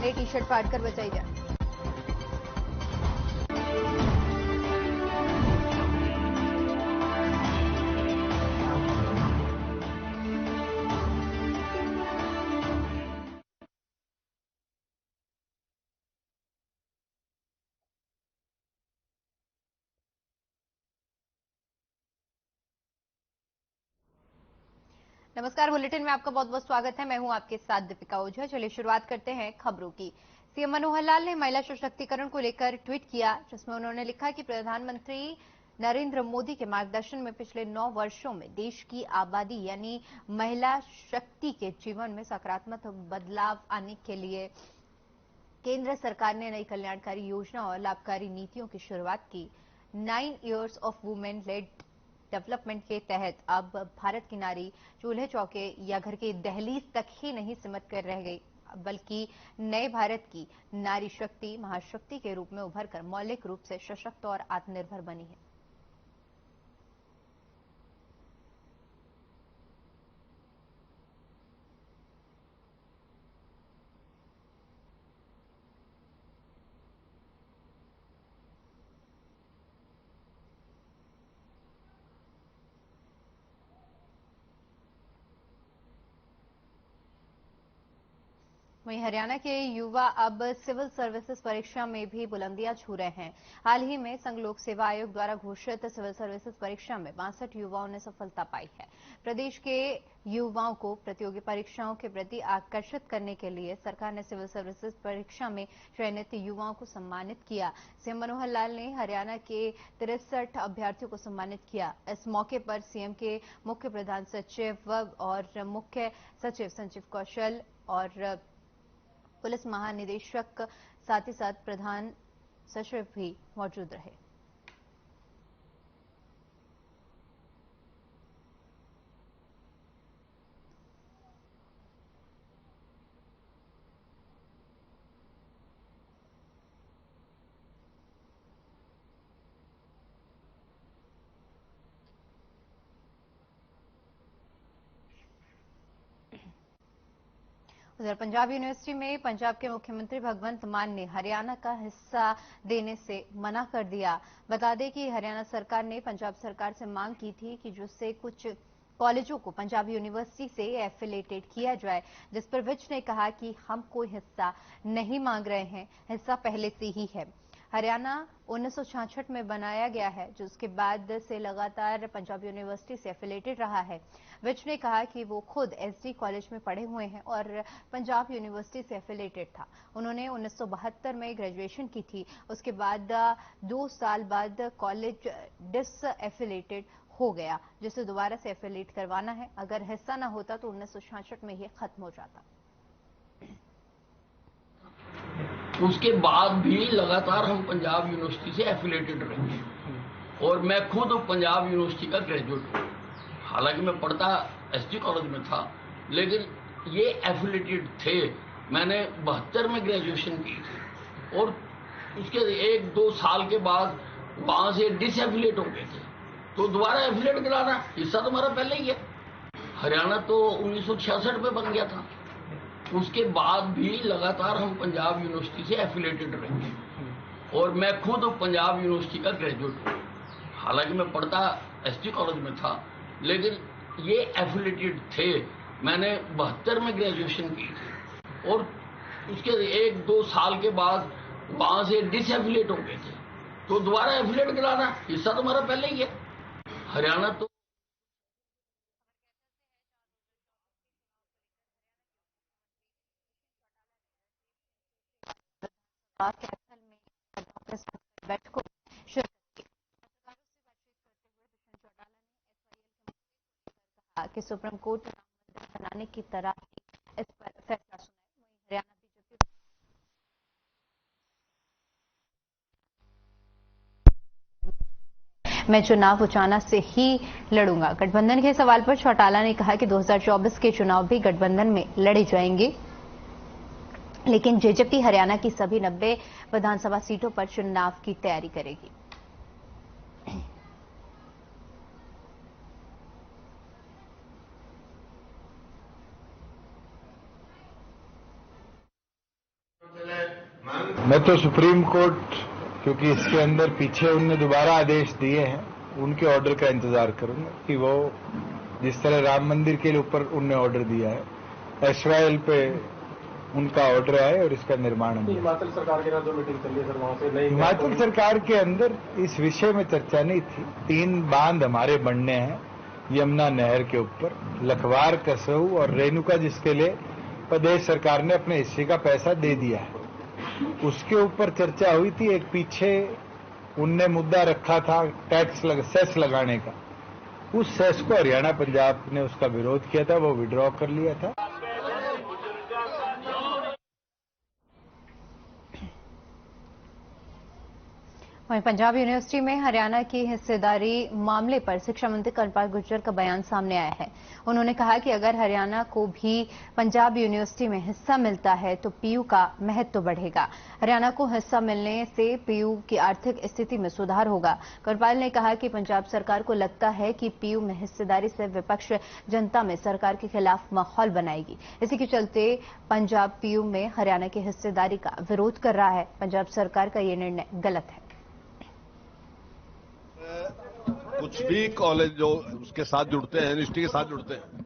नई T shirt फाड़ कर बचाई जाए। नमस्कार, बुलेटिन में आपका बहुत बहुत स्वागत है। मैं हूं आपके साथ दीपिका ओझा। चलिए शुरुआत करते हैं खबरों की। सीएम मनोहर लाल ने महिला सशक्तिकरण को लेकर ट्वीट किया, जिसमें उन्होंने लिखा कि प्रधानमंत्री नरेंद्र मोदी के मार्गदर्शन में पिछले 9 वर्षों में देश की आबादी यानी महिला शक्ति के जीवन में सकारात्मक बदलाव आने के लिए केंद्र सरकार ने नई कल्याणकारी योजना और लाभकारी नीतियों की शुरुआत की। 9 years of women lead development के तहत अब भारत की नारी चूल्हे चौके या घर की दहलीज तक ही नहीं सिमट कर रह गई, बल्कि नए भारत की नारी शक्ति महाशक्ति के रूप में उभरकर मौलिक रूप से सशक्त और आत्मनिर्भर बनी है। वहीं हरियाणा के युवा अब सिविल सर्विसेज परीक्षा में भी बुलंदियां छू रहे हैं। हाल ही में संघ लोक सेवा आयोग द्वारा घोषित सिविल सर्विसेज परीक्षा में 62 युवाओं ने सफलता पाई है। प्रदेश के युवाओं को प्रतियोगी परीक्षाओं के प्रति आकर्षित करने के लिए सरकार ने सिविल सर्विसेज परीक्षा में चयनित युवाओं को सम्मानित किया। सीएम मनोहर लाल ने हरियाणा के 63 अभ्यर्थियों को सम्मानित किया। इस मौके पर सीएम के मुख्य प्रधान सचिव और मुख्य सचिव संजीव कौशल और पुलिस महानिदेशक साथ ही साथ प्रधान सचिव भी मौजूद रहे। उधर पंजाब यूनिवर्सिटी में पंजाब के मुख्यमंत्री भगवंत मान ने हरियाणा का हिस्सा देने से मना कर दिया। बता दें कि हरियाणा सरकार ने पंजाब सरकार से मांग की थी कि जिससे कुछ कॉलेजों को पंजाब यूनिवर्सिटी से एफिलेटेड किया जाए, जिस पर विज ने कहा कि हम कोई हिस्सा नहीं मांग रहे हैं, हिस्सा पहले से ही है। हरियाणा 1966 में बनाया गया है, जिसके बाद से लगातार पंजाब यूनिवर्सिटी से एफिलेटेड रहा है। विज ने कहा कि वो खुद एसडी कॉलेज में पढ़े हुए हैं और पंजाब यूनिवर्सिटी से एफिलेटेड था। उन्होंने 1972 में ग्रेजुएशन की थी। उसके बाद 2 साल बाद कॉलेज डिसएफिलेटेड हो गया, जिसे दोबारा से एफिलेट करवाना है। अगर हिस्सा ना होता तो 1966 में ये खत्म हो जाता। उसके बाद भी लगातार हम पंजाब यूनिवर्सिटी से एफिलेटेड रहे और मैं खुद पंजाब यूनिवर्सिटी का ग्रेजुएट हूँ। हालांकि मैं पढ़ता एसटी कॉलेज में था, लेकिन ये एफिलेटेड थे। मैंने 72 में ग्रेजुएशन की थी और उसके 1-2 साल के बाद वहां से डिसएफिलेट हो गए थे, तो दोबारा एफिलेट कराना हिस्सा तो हमारा पहले ही है। हरियाणा तो 1966 में बन गया था। उसके बाद भी लगातार हम पंजाब यूनिवर्सिटी से एफिलेटेड रहे और मैं खुद पंजाब यूनिवर्सिटी का ग्रेजुएट हूँ। हालांकि मैं पढ़ता एसटी कॉलेज में था, लेकिन ये एफिलेटेड थे। मैंने 72 में ग्रेजुएशन की थी और उसके 1-2 साल के बाद वहां से डिसएफिलेट हो गए थे, तो दोबारा एफिलेट कराना हिस्सा तो हमारा पहले ही है। हरियाणा तो कैथल में कांग्रेस बैठकों में शिरकत की। पत्रकारों से बातचीत करते हुए दुष्यंत चौटाला ने एसवाईएल के मुद्दे को लेकर कहा कि सुप्रीम कोर्ट राम मंदिर बनाने की तरह ही इस पर फैसला सुनाए। वहीं हरियाणा बीजेपी मैं चुनाव उचाना से ही लड़ूंगा। गठबंधन के सवाल पर चौटाला ने कहा कि 2024 के चुनाव भी गठबंधन में लड़े जाएंगे, लेकिन जेजेपी हरियाणा की सभी 90 विधानसभा सीटों पर चुनाव की तैयारी करेगी। मैं तो सुप्रीम कोर्ट, क्योंकि इसके अंदर पीछे उनने दोबारा आदेश दिए हैं, उनके ऑर्डर का इंतजार करूंगा कि वो जिस तरह राम मंदिर के ऊपर उनने ऑर्डर दिया है, एसवाईएल पे उनका ऑर्डर आए और इसका निर्माण हो। हिमाचल सरकार के साथ जो मीटिंग चल रही है सर, वहां से नहीं, हिमाचल सरकार के अंदर इस विषय में चर्चा नहीं थी। 3 बांध हमारे बनने हैं यमुना नहर के ऊपर, लखवार, कसऊ और रेणुका, जिसके लिए प्रदेश सरकार ने अपने हिस्से का पैसा दे दिया है, उसके ऊपर चर्चा हुई थी। एक पीछे उनने मुद्दा रखा था सेस लगाने का, उस सेस को हरियाणा पंजाब ने उसका विरोध किया था, वो विड्रॉ कर लिया था। वहीं पंजाब यूनिवर्सिटी में हरियाणा की हिस्सेदारी मामले पर शिक्षा मंत्री कृपाल गुर्जर का बयान सामने आया है। उन्होंने कहा कि अगर हरियाणा को भी पंजाब यूनिवर्सिटी में हिस्सा मिलता है तो पीयू का महत्व बढ़ेगा। हरियाणा को हिस्सा मिलने से पीयू की आर्थिक स्थिति में सुधार होगा। कृपाल ने कहा कि पंजाब सरकार को लगता है कि पीयू में हिस्सेदारी से विपक्ष जनता में सरकार के खिलाफ माहौल बनाएगी। इसी के चलते पंजाब पीयू में हरियाणा की हिस्सेदारी का विरोध कर रहा है। पंजाब सरकार का यह निर्णय गलत है। कुछ भी कॉलेज जो उसके साथ जुड़ते हैं, यूनिवर्सिटी के साथ जुड़ते हैं,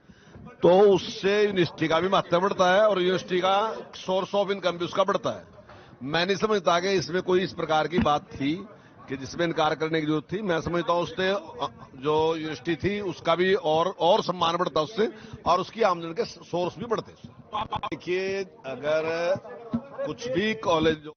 तो उससे यूनिवर्सिटी का भी महत्व बढ़ता है और यूनिवर्सिटी का सोर्स ऑफ इनकम भी उसका बढ़ता है। मैं नहीं समझता कि इसमें कोई इस प्रकार की बात थी कि जिसमें इनकार करने की जरूरत थी। मैं समझता हूं उससे जो यूनिवर्सिटी थी उसका भी और सम्मान बढ़ता उससे, और उसकी आमदनी के सोर्स भी बढ़ते। देखिए, अगर कुछ भी कॉलेज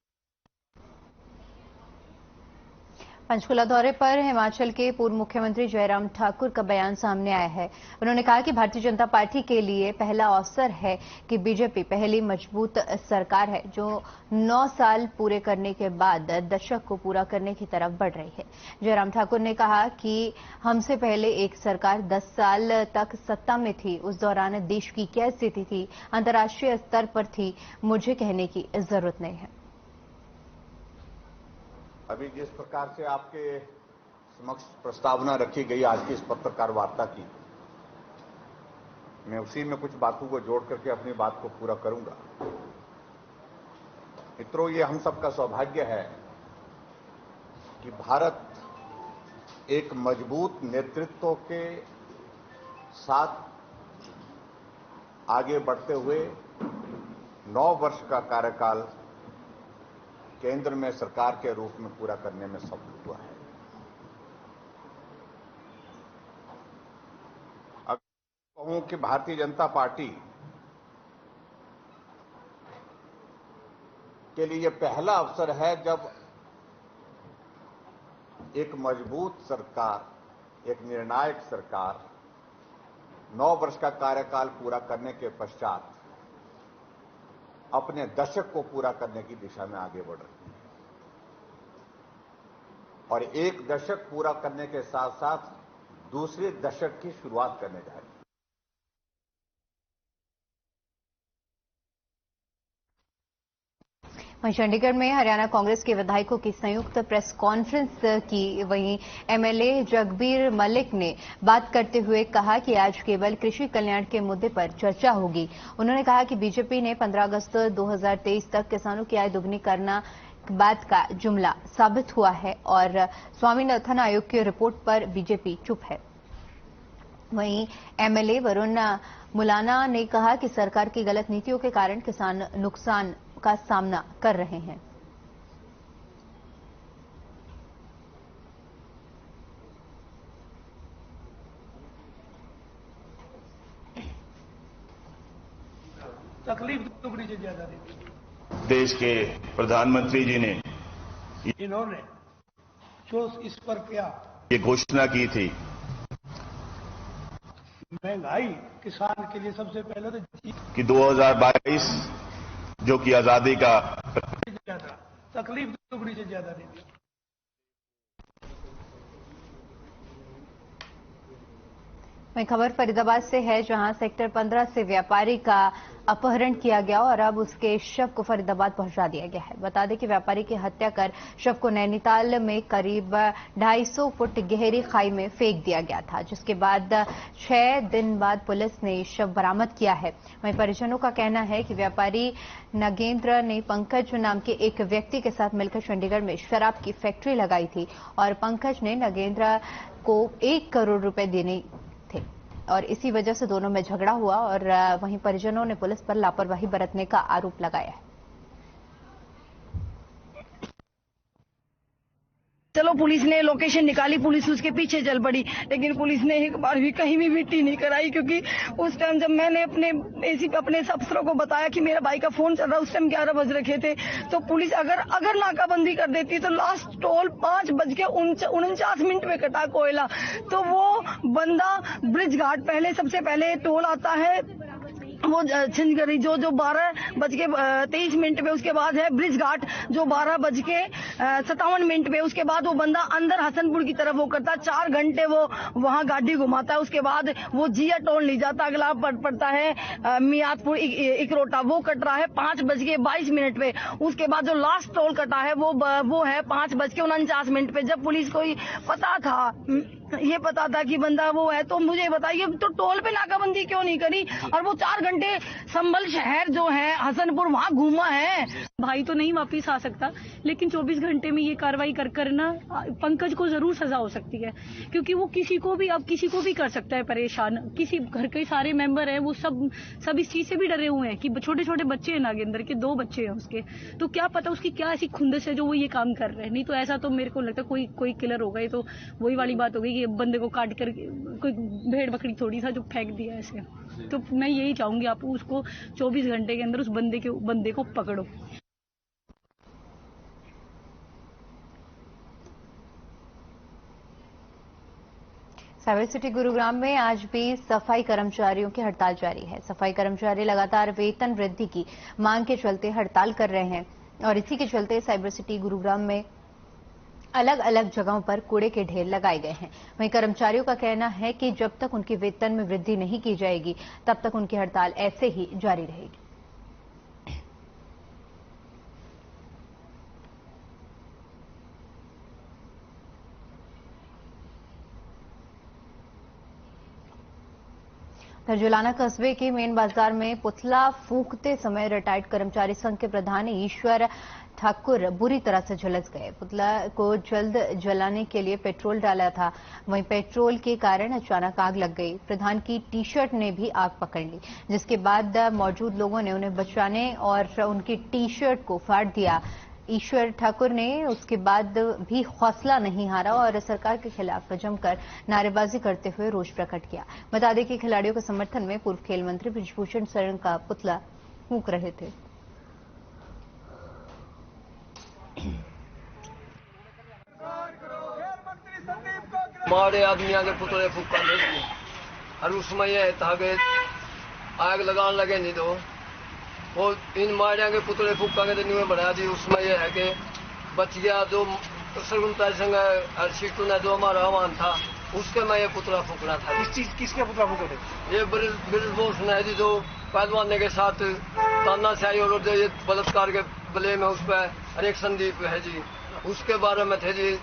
पंचकुला दौरे पर हिमाचल के पूर्व मुख्यमंत्री जयराम ठाकुर का बयान सामने आया है। उन्होंने कहा कि भारतीय जनता पार्टी के लिए पहला अवसर है कि बीजेपी पहली मजबूत सरकार है जो 9 साल पूरे करने के बाद दशक को पूरा करने की तरफ बढ़ रही है। जयराम ठाकुर ने कहा कि हमसे पहले एक सरकार 10 साल तक सत्ता में थी, उस दौरान देश की क्या स्थिति थी, अंतर्राष्ट्रीय स्तर पर थी, मुझे कहने की जरूरत नहीं है। अभी जिस प्रकार से आपके समक्ष प्रस्तावना रखी गई आज की इस पत्रकार वार्ता की, मैं उसी में कुछ बातों को जोड़ करके अपनी बात को पूरा करूंगा। मित्रों, ये हम सबका सौभाग्य है कि भारत एक मजबूत नेतृत्व के साथ आगे बढ़ते हुए 9 वर्ष का कार्यकाल केंद्र में सरकार के रूप में पूरा करने में सफल हुआ है। अगर कहूं कि भारतीय जनता पार्टी के लिए यह पहला अवसर है जब एक मजबूत सरकार, एक निर्णायक सरकार 9 वर्ष का कार्यकाल पूरा करने के पश्चात अपने दशक को पूरा करने की दिशा में आगे बढ़ रही है, और एक दशक पूरा करने के साथ साथ दूसरे दशक की शुरुआत करने जा रही है। वहीं चंडीगढ़ में हरियाणा कांग्रेस के विधायकों की संयुक्त प्रेस कॉन्फ्रेंस की। वहीं एमएलए जगबीर मलिक ने बात करते हुए कहा कि आज केवल कृषि कल्याण के मुद्दे पर चर्चा होगी। उन्होंने कहा कि बीजेपी ने 15 अगस्त 2023 तक किसानों की आय दुगनी करना बात का जुमला साबित हुआ है और स्वामीनाथन आयोग की रिपोर्ट पर बीजेपी चुप है। वहीं एमएलए वरुण मुलाना ने कहा कि सरकार की गलत नीतियों के कारण किसान नुकसान का सामना कर रहे हैं। तकलीफ दुगनी से ज्यादा देती। देश के प्रधानमंत्री जी ने इन्होंने जो इस पर क्या ये घोषणा की थी, महंगाई किसान के लिए सबसे पहले तो कि 2022 जो कि आजादी का ज्यादा तकलीफ दुगनी से ज्यादा देती। वहीं खबर फरीदाबाद से है, जहां सेक्टर 15 से व्यापारी का अपहरण किया गया और अब उसके शव को फरीदाबाद पहुंचा दिया गया है। बता दें कि व्यापारी की हत्या कर शव को नैनीताल में करीब 250 फुट गहरी खाई में फेंक दिया गया था, जिसके बाद 6 दिन बाद पुलिस ने शव बरामद किया है। वहीं परिजनों का कहना है कि व्यापारी नगेंद्र ने पंकज नाम के एक व्यक्ति के साथ मिलकर चंडीगढ़ में शराब की फैक्ट्री लगाई थी और पंकज ने नगेंद्र को 1 करोड़ रुपए देने थे और इसी वजह से दोनों में झगड़ा हुआ और वहीं परिजनों ने पुलिस पर लापरवाही बरतने का आरोप लगाया है। चलो पुलिस ने लोकेशन निकाली, पुलिस उसके पीछे चल पड़ी, लेकिन पुलिस ने एक बार भी कहीं भी मिट्टी नहीं कराई, क्योंकि उस टाइम जब मैंने अपने अफसरों को बताया कि मेरा भाई का फोन चल रहा है, उस टाइम 11 बज रखे थे, तो पुलिस अगर नाकाबंदी कर देती तो लास्ट टोल 5:49 में कटा कोयला। तो वो बंदा ब्रिज घाट सबसे पहले टोल आता है वो छिंदगरी जो 12:23 पे, उसके बाद है ब्रिज घाट जो 12:57 पे, उसके बाद वो बंदा अंदर हसनपुर की तरफ वो करता है, 4 घंटे वो वहां गाड़ी घुमाता है। उसके बाद वो जिया टोल नहीं जाता, अगला पड़ता है मियादपुर इकरोटा, वो कट रहा है 5:22 पे। उसके बाद जो लास्ट टोल कटा है वो है 5:49 पे। जब पुलिस को ये पता था कि बंदा वो है, तो मुझे बताइए तो टोल पे नाकाबंदी क्यों नहीं करी? और वो 4 घंटे संभल शहर जो है हसनपुर वहां घूमा है। भाई तो नहीं वापिस आ सकता, लेकिन 24 घंटे में ये कार्रवाई कर ना पंकज को जरूर सजा हो सकती है, क्योंकि वो किसी को भी कर सकता है परेशान। किसी घर के सारे मेंबर हैं, वो सब इस चीज से भी डरे हुए हैं कि छोटे छोटे बच्चे हैं, नागेंद्र के 2 बच्चे हैं उसके, तो क्या पता उसकी क्या ऐसी खुंदस है जो वो ये काम कर रहे हैं। नहीं तो ऐसा तो मेरे को लगता है कोई किलर होगा, ये तो वही वाली बात हो गई कि बंदे को काट कर कोई भेड़ बकरी थोड़ी था जो फेंक दिया ऐसे। तो मैं यही चाहूंगी आप उसको 24 घंटे के अंदर उस बंदे को पकड़ो। साइबर सिटी गुरुग्राम में आज भी सफाई कर्मचारियों की हड़ताल जारी है। सफाई कर्मचारी लगातार वेतन वृद्धि की मांग के चलते हड़ताल कर रहे हैं और इसी के चलते साइबर सिटी गुरुग्राम में अलग अलग जगहों पर कूड़े के ढेर लगाए गए हैं। वहीं कर्मचारियों का कहना है कि जब तक उनके वेतन में वृद्धि नहीं की जाएगी तब तक उनकी हड़ताल ऐसे ही जारी रहेगी। जुलाना कस्बे के मेन बाजार में पुतला फूंकते समय रिटायर्ड कर्मचारी संघ के प्रधान ईश्वर ठाकुर बुरी तरह से झुलस गए। पुतला को जल्द जलाने के लिए पेट्रोल डाला था, वहीं पेट्रोल के कारण अचानक आग लग गई। प्रधान की टी-शर्ट ने भी आग पकड़ ली, जिसके बाद मौजूद लोगों ने उन्हें बचाने और उनकी टी-शर्ट को फाड़ दिया। ईश्वर ठाकुर ने उसके बाद भी हौसला नहीं हारा और सरकार के खिलाफ जमकर नारेबाजी करते हुए रोष प्रकट किया। बता दें कि खिलाड़ियों के समर्थन में पूर्व खेल मंत्री बृजभूषण शरण का पुतला फूंक रहे थे। हमारे आदमियों के पुतले फूका और उसमें यह था कि आग लगाने लगे नहीं तो वो इन मारिया के पुतले फूका के दिन में बढ़ा दी। उसमें यह है कि बच गया जो सरगुनता संग सीटू ने जो हमारा आह्वान था उसके में ये पुतला फूकना था। इस चीज किसके पुतला फूके थे? ये बृजभूषण है जी, जो पहलवान के साथ तानाशाही और जो ये बलात्कार के बले में उस पर एक संदीप है जी, उसके बारे में थे जी।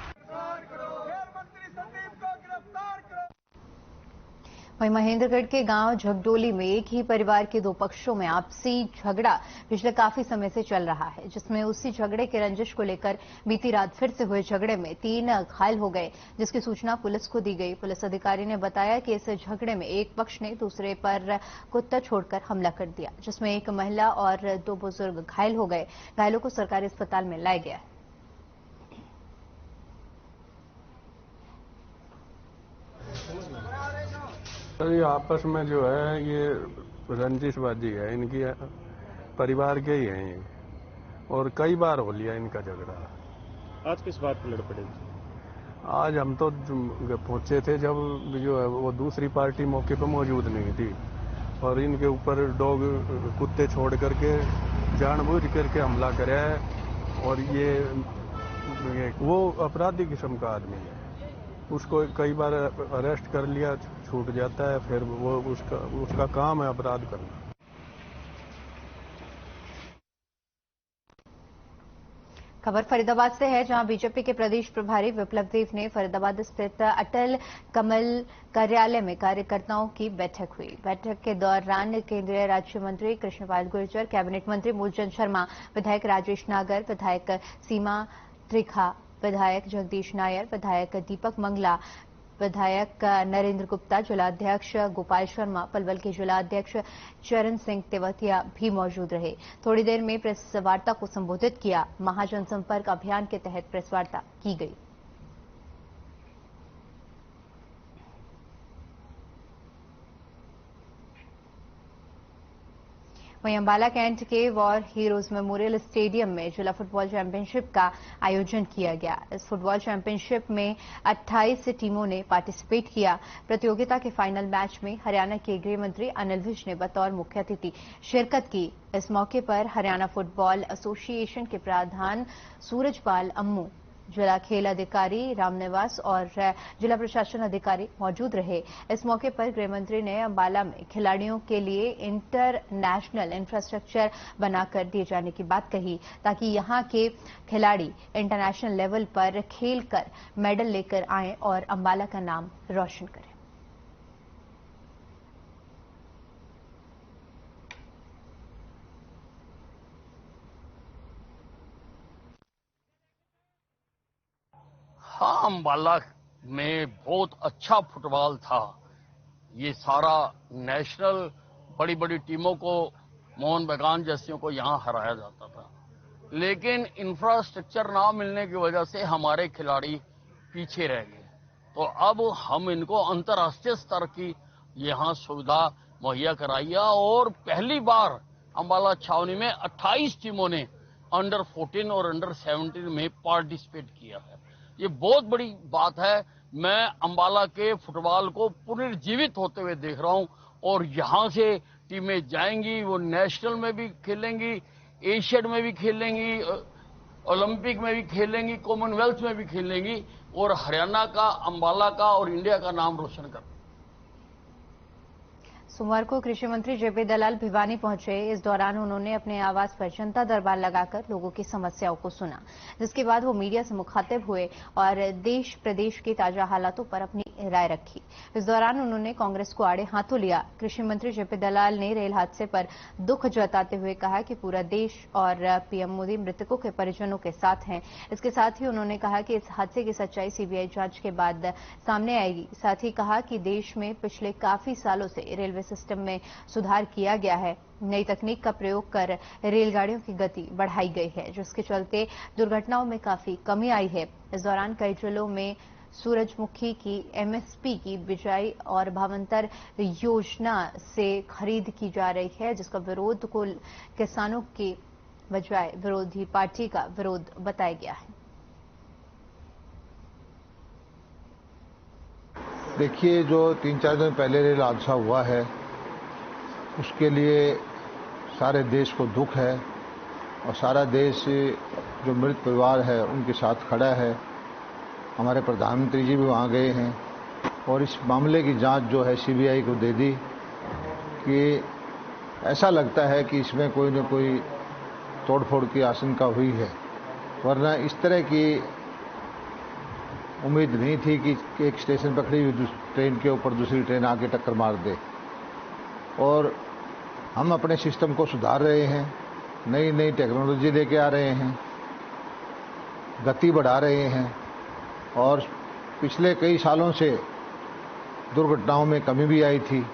वहीं महेंद्रगढ़ के गांव झगडोली में एक ही परिवार के 2 पक्षों में आपसी झगड़ा पिछले काफी समय से चल रहा है, जिसमें उसी झगड़े के रंजिश को लेकर बीती रात फिर से हुए झगड़े में 3 घायल हो गए, जिसकी सूचना पुलिस को दी गई। पुलिस अधिकारी ने बताया कि इस झगड़े में एक पक्ष ने दूसरे पर कुत्ता छोड़कर हमला कर दिया, जिसमें एक महिला और 2 बुजुर्ग घायल हो गए। घायलों को सरकारी अस्पताल में लाया गया। सर ये आपस में जो है ये रंजिशबाजी है, इनकी परिवार के ही हैं ये, और कई बार हो लिया इनका झगड़ा। आज किस बात पर लड़ पड़े? आज हम तो पहुंचे थे जब जो है वो दूसरी पार्टी मौके पर मौजूद नहीं थी और इनके ऊपर डॉग कुत्ते छोड़ करके जानबूझ करके हमला करे है और ये वो अपराधी किस्म का आदमी है। उसको कई बार अरेस्ट कर लिया, छूट जाता है, फिर वो उसका काम है अपराध करना। खबर फरीदाबाद से है, जहां बीजेपी के प्रदेश प्रभारी विप्लव देव ने फरीदाबाद स्थित अटल कमल कार्यालय में कार्यकर्ताओं की बैठक हुई। बैठक के दौरान केंद्रीय राज्य मंत्री कृष्णपाल गुर्जर, कैबिनेट मंत्री मूलचंद शर्मा, विधायक राजेश नागर, विधायक सीमा त्रिखा, विधायक जगदीश नायर, विधायक दीपक मंगला, विधायक नरेंद्र गुप्ता, जिलाध्यक्ष गोपाल शर्मा, पलवल के जिलाध्यक्ष चरण सिंह तेवतिया भी मौजूद रहे। थोड़ी देर में प्रेस वार्ता को संबोधित किया। महाजनसंपर्क अभियान के तहत प्रेस वार्ता की गई। वहीं अंबाला कैंट के वॉर हीरोज मेमोरियल स्टेडियम में जिला फुटबॉल चैंपियनशिप का आयोजन किया गया। इस फुटबॉल चैंपियनशिप में 28 टीमों ने पार्टिसिपेट किया। प्रतियोगिता के फाइनल मैच में हरियाणा के गृह मंत्री अनिल विज ने बतौर मुख्य अतिथि शिरकत की। इस मौके पर हरियाणा फुटबॉल एसोसिएशन के प्रधान सूरजपाल अम्मू, जिला खेल अधिकारी रामनिवास और जिला प्रशासन अधिकारी मौजूद रहे। इस मौके पर गृहमंत्री ने अंबाला में खिलाड़ियों के लिए इंटरनेशनल इंफ्रास्ट्रक्चर बनाकर दिए जाने की बात कही, ताकि यहां के खिलाड़ी इंटरनेशनल लेवल पर खेलकर मेडल लेकर आएं और अंबाला का नाम रोशन करें। हाँ, अंबाला में बहुत अच्छा फुटबॉल था। ये सारा नेशनल बड़ी बड़ी टीमों को, मोहन बगान जैसियों को यहां हराया जाता था, लेकिन इंफ्रास्ट्रक्चर ना मिलने की वजह से हमारे खिलाड़ी पीछे रह गए। तो अब हम इनको अंतर्राष्ट्रीय स्तर की यहां सुविधा मुहैया कराई है और पहली बार अंबाला छावनी में 28 टीमों ने अंडर 14 और अंडर 17 में पार्टिसिपेट किया है। ये बहुत बड़ी बात है। मैं अंबाला के फुटबॉल को पुनर्जीवित होते हुए देख रहा हूं और यहां से टीमें जाएंगी, वो नेशनल में भी खेलेंगी, एशियन में भी खेलेंगी, ओलंपिक में भी खेलेंगी, कॉमनवेल्थ में भी खेलेंगी और हरियाणा का, अंबाला का और इंडिया का नाम रोशन कर। सोमवार को कृषि मंत्री जेपी दलाल भिवानी पहुंचे। इस दौरान उन्होंने अपने आवास पर जनता दरबार लगाकर लोगों की समस्याओं को सुना, जिसके बाद वो मीडिया से मुखातिब हुए और देश प्रदेश के ताजा हालातों पर अपनी राय रखी। इस दौरान उन्होंने कांग्रेस को आड़े हाथों लिया। कृषि मंत्री जेपी दलाल ने रेल हादसे पर दुख जताते हुए कहा कि पूरा देश और पीएम मोदी मृतकों के परिजनों के साथ हैं। इसके साथ ही उन्होंने कहा कि इस हादसे की सच्चाई सीबीआई जांच के बाद सामने आएगी। साथ ही कहा कि देश में पिछले काफी सालों से रेलवे सिस्टम में सुधार किया गया है। नई तकनीक का प्रयोग कर रेलगाड़ियों की गति बढ़ाई गई है, जिसके चलते दुर्घटनाओं में काफी कमी आई है। इस दौरान कई जिलों में सूरजमुखी की एमएसपी की बिजाई और भावांतर योजना से खरीद की जा रही है, जिसका विरोध को किसानों के बजाय विरोधी पार्टी का विरोध बताया गया है। देखिए, जो 3-4 दिन पहले रेल हादसा हुआ है, उसके लिए सारे देश को दुख है और सारा देश जो मृत परिवार है उनके साथ खड़ा है। हमारे प्रधानमंत्री जी भी वहाँ गए हैं और इस मामले की जांच जो है सीबीआई को दे दी कि ऐसा लगता है कि इसमें कोई न कोई तोड़फोड़ की आशंका हुई है, वरना इस तरह की उम्मीद नहीं थी कि एक स्टेशन पर खड़ी हुई ट्रेन के ऊपर दूसरी ट्रेन आके टक्कर मार दे। और हम अपने सिस्टम को सुधार रहे हैं, नई नई टेक्नोलॉजी लेके आ रहे हैं, गति बढ़ा रहे हैं और पिछले कई सालों से दुर्घटनाओं में कमी भी आई थी।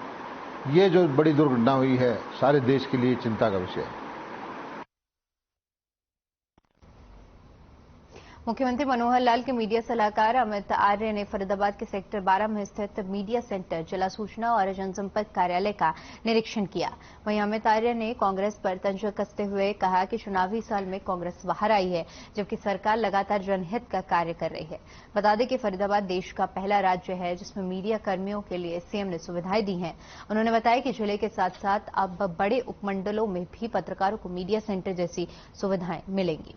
ये जो बड़ी दुर्घटना हुई है, सारे देश के लिए चिंता का विषय है। मुख्यमंत्री मनोहर लाल के मीडिया सलाहकार अमित आर्य ने फरीदाबाद के सेक्टर 12 में स्थित मीडिया सेंटर, जिला सूचना और जनसंपर्क कार्यालय का निरीक्षण किया। वहीं अमित आर्य ने कांग्रेस पर तंज कसते हुए कहा कि चुनावी साल में कांग्रेस बाहर आई है, जबकि सरकार लगातार जनहित का कार्य कर रही है। बता दें कि फरीदाबाद देश का पहला राज्य है जिसमें मीडिया कर्मियों के लिए सीएम ने सुविधाएं दी हैं। उन्होंने बताया कि जिले के साथ साथ अब बड़े उपमंडलों में भी पत्रकारों को मीडिया सेंटर जैसी सुविधाएं मिलेंगी।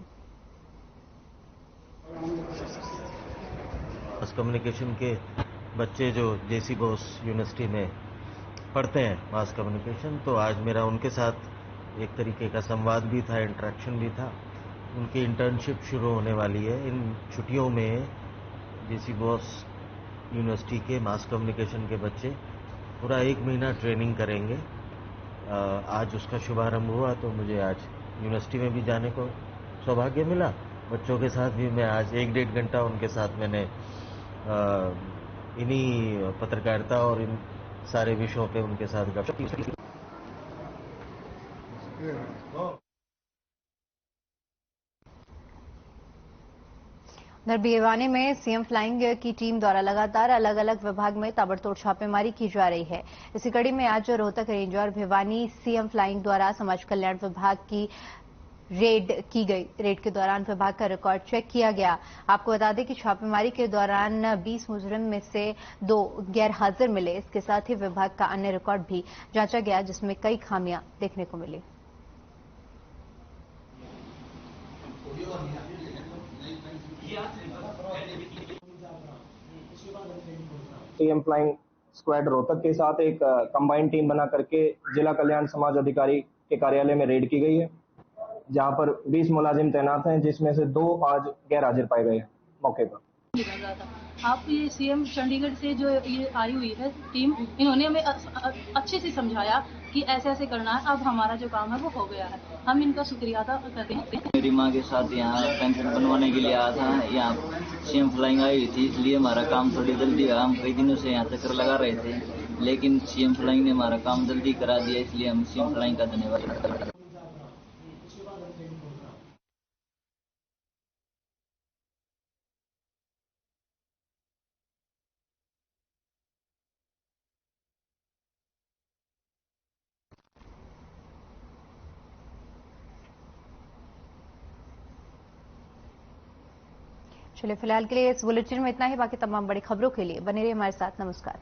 मास कम्युनिकेशन के बच्चे जो जेसी बोस यूनिवर्सिटी में पढ़ते हैं मास कम्युनिकेशन, तो आज मेरा उनके साथ एक तरीके का संवाद भी था, इंटरेक्शन भी था। उनकी इंटर्नशिप शुरू होने वाली है इन छुट्टियों में। जेसी बोस यूनिवर्सिटी के मास कम्युनिकेशन के बच्चे पूरा 1 महीना ट्रेनिंग करेंगे। आज उसका शुभारंभ हुआ, तो मुझे आज यूनिवर्सिटी में भी जाने को सौभाग्य मिला। बच्चों के साथ भी मैं आज 1-1.5 घंटा उनके साथ मैंने इन्हीं पत्रकारिता और इन सारे विषयों पे उनके साथ गपशप की। उधर भिवानी में सीएम फ्लाइंग की टीम द्वारा लगातार अलग अलग विभाग में ताबड़तोड़ छापेमारी की जा रही है। इसी कड़ी में आज रोहतक रेंज और भिवानी सीएम फ्लाइंग द्वारा समाज कल्याण विभाग की रेड की गई। रेड के दौरान विभाग का रिकॉर्ड चेक किया गया। आपको बता दें कि छापेमारी के दौरान 20 मुजरिम में से 2 गैर हाजिर मिले। इसके साथ ही विभाग का अन्य रिकॉर्ड भी जांचा गया, जिसमें कई खामियां देखने को मिली। सीएम फ्लाइंग स्क्वाड रोहतक के साथ एक कंबाइंड टीम बना करके जिला कल्याण समाज अधिकारी के कार्यालय में रेड की गई है, जहां पर 20 मुलाजिम तैनात हैं, जिसमें से 2 आज गैर हाजिर पाए गए मौके पर। आप ये सीएम चंडीगढ़ से जो ये आई हुई है टीम, इन्होंने हमें अच्छे से समझाया कि ऐसे ऐसे करना है। अब हमारा जो काम है वो हो गया है, हम इनका शुक्रिया अदा करते हैं। मेरी माँ के साथ यहाँ पेंशन बनवाने के लिए आया था। यहाँ सीएम फ्लाइंग आई हुई थी, इसलिए हमारा काम थोड़ी जल्दी हुआ। हम कई दिनों से यहाँ चक्कर लगा रहे थे, लेकिन सीएम फ्लाइंग ने हमारा काम जल्दी करा दिया, इसलिए हम सीएम फ्लाइंग का धन्यवाद करते हैं। चलिए, फिलहाल के लिए इस बुलेटिन में इतना ही। बाकी तमाम बड़ी खबरों के लिए बने रहिए हमारे साथ। नमस्कार।